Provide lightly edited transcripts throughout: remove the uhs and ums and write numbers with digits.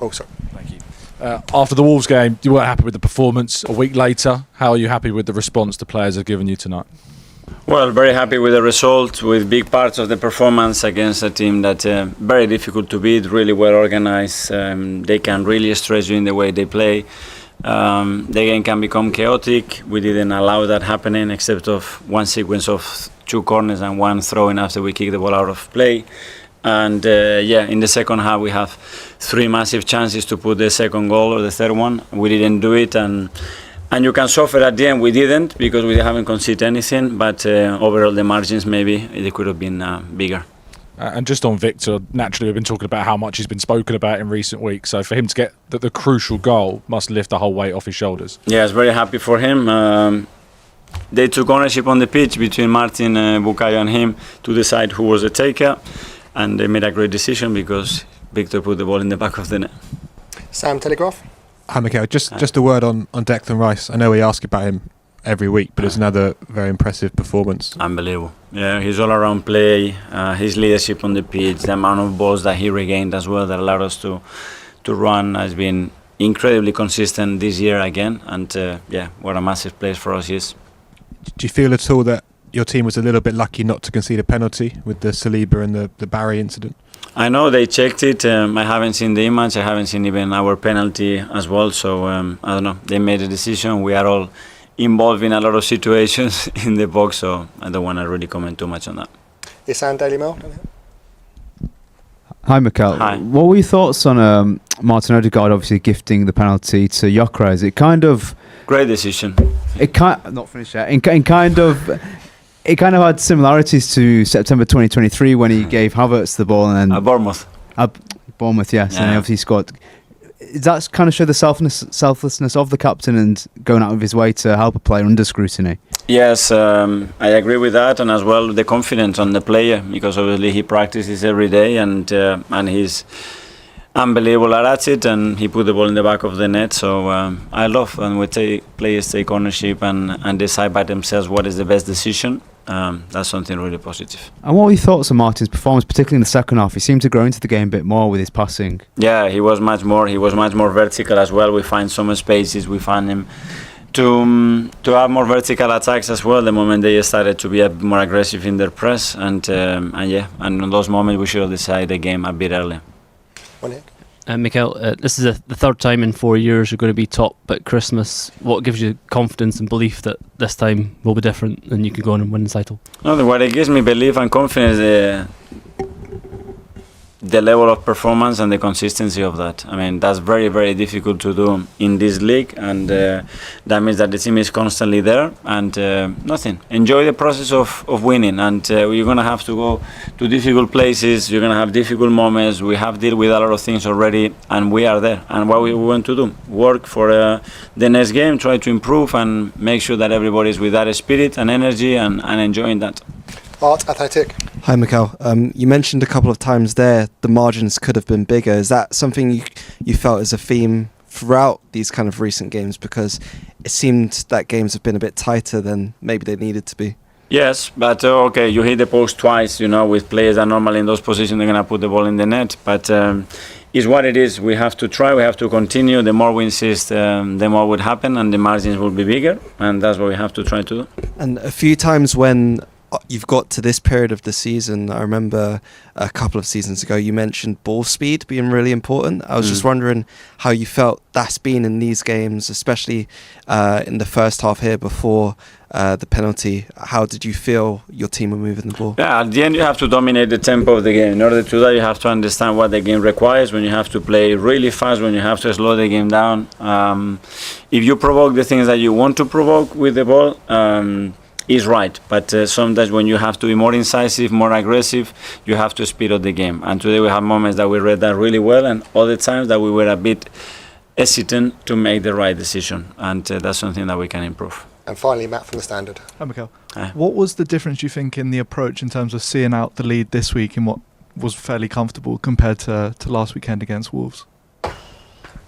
Oh, sorry. Thank you. After the Wolves game, you weren't happy with the performance. A week later, how are you happy with the response the players have given you tonight? Well, very happy with the result, with big parts of the performance against a team that very difficult to beat, really well organized. They can really stress you in the way they play. The game can become chaotic. We didn't allow that happening, except of one sequence of 2 corners and 1 throw-in after we kicked the ball out of play. And in the second half we have 3 massive chances to put the second goal or the third one. We didn't do it, and you can suffer at the end. We didn't, because we haven't conceded anything, but overall the margins maybe they could have been bigger. And just on Victor, naturally we've been talking about how much he's been spoken about in recent weeks, so for him to get the crucial goal must lift the whole weight off his shoulders. Yeah, I was very happy for him. They took ownership on the pitch between Martin Bukayo and him to decide who was the taker, and they made a great decision because Victor put the ball in the back of the net. Sam, Telegraph. Hi, Mikel. Just a word on Declan Rice. I know we ask about him every week, but it's another very impressive performance. Unbelievable. Yeah, his all-around play, his leadership on the pitch, the amount of balls that he regained as well that allowed us to run has been incredibly consistent this year again. And what a massive place for us he is. Do you feel at all that your team was a little bit lucky not to concede a penalty with the Saliba and the Barry incident? I know they checked it. I haven't seen the image. I haven't seen even our penalty as well. So I don't know. They made a decision. We are all involved in a lot of situations in the box, so I don't want to really comment too much on that. Isan, Daily Mail. Hi, Mikel. Hi. What were your thoughts on Martin Ødegaard obviously gifting the penalty to Gyökeres? It kind of... Great decision. Not finished yet. It kind of had similarities to September 2023 when he gave Havertz the ball and then... Bournemouth. Bournemouth, yes. Yeah. And he obviously scored. Does that kind of show the selflessness of the captain and going out of his way to help a player under scrutiny? Yes, I agree with that, and as well the confidence on the player, because obviously he practices every day and he's unbelievable at it, and he put the ball in the back of the net. So I love when players take ownership and decide by themselves what is the best decision. That's something really positive. And what were your thoughts on Martin's performance, particularly in the second half? He seemed to grow into the game a bit more with his passing. Yeah, he was much more vertical as well. We find some spaces. We found him to have more vertical attacks as well. The moment they started to be a bit more aggressive in their press, and in those moments we should have decided the game a bit earlier. Mikel, this is the third time in 4 years you're going to be top at Christmas. What gives you confidence and belief that this time will be different and you can go on and win the title? No, what it gives me belief and confidence, the level of performance and the consistency of that. I mean, that's very, very difficult to do in this league, and that means that the team is constantly there, and nothing. Enjoy the process of winning, and you're going to have to go to difficult places, you're going to have difficult moments. We have dealt with a lot of things already, and we are there. And what we want to do, work for the next game, try to improve and make sure that everybody's with that spirit and energy and enjoying that. Art Athletic. Hi, Mikel. You mentioned a couple of times there the margins could have been bigger. Is that something you felt as a theme throughout these kind of recent games? Because it seemed that games have been a bit tighter than maybe they needed to be. Yes, but you hit the post twice, with players that normally in those positions they're going to put the ball in the net. But it's what it is. We have to try, we have to continue. The more we insist, the more would happen and the margins will be bigger. And that's what we have to try to do. And a few times when you've got to this period of the season, I remember a couple of seasons ago you mentioned ball speed being really important. I was just wondering how you felt that's been in these games, especially in the first half here before the penalty. How did you feel your team were moving the ball? Yeah, at the end you have to dominate the tempo of the game. In order to do that, you have to understand what the game requires, when you have to play really fast, when you have to slow the game down. If you provoke the things that you want to provoke with the ball, is right, but sometimes when you have to be more incisive, more aggressive, you have to speed up the game. And today we have moments that we read that really well, and other times that we were a bit hesitant to make the right decision, and that's something that we can improve. And finally, Matt from The Standard. Hi, Mikel. What was the difference, you think, in the approach in terms of seeing out the lead this week in what was fairly comfortable compared to last weekend against Wolves?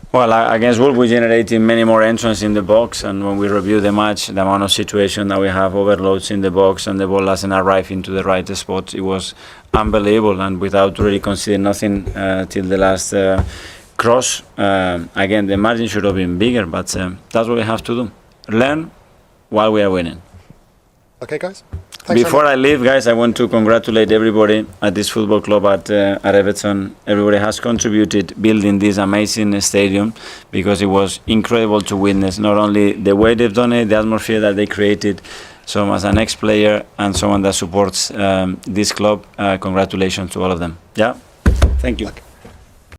Well, against Wolves we generated many more entrances in the box, and when we review the match, the amount of situation that we have, overloads in the box and the ball doesn't arrive into the right spot, it was unbelievable, and without really considering nothing till the last cross. Again, the margin should have been bigger, but that's what we have to do. Learn while we are winning. Okay, guys. Thanks Before very I leave, guys, I want to congratulate everybody at this football club at Everton. Everybody has contributed building this amazing stadium, because it was incredible to witness not only the way they've done it, the atmosphere that they created. So as an ex-player and someone that supports this club, congratulations to all of them. Yeah, thank you. Okay.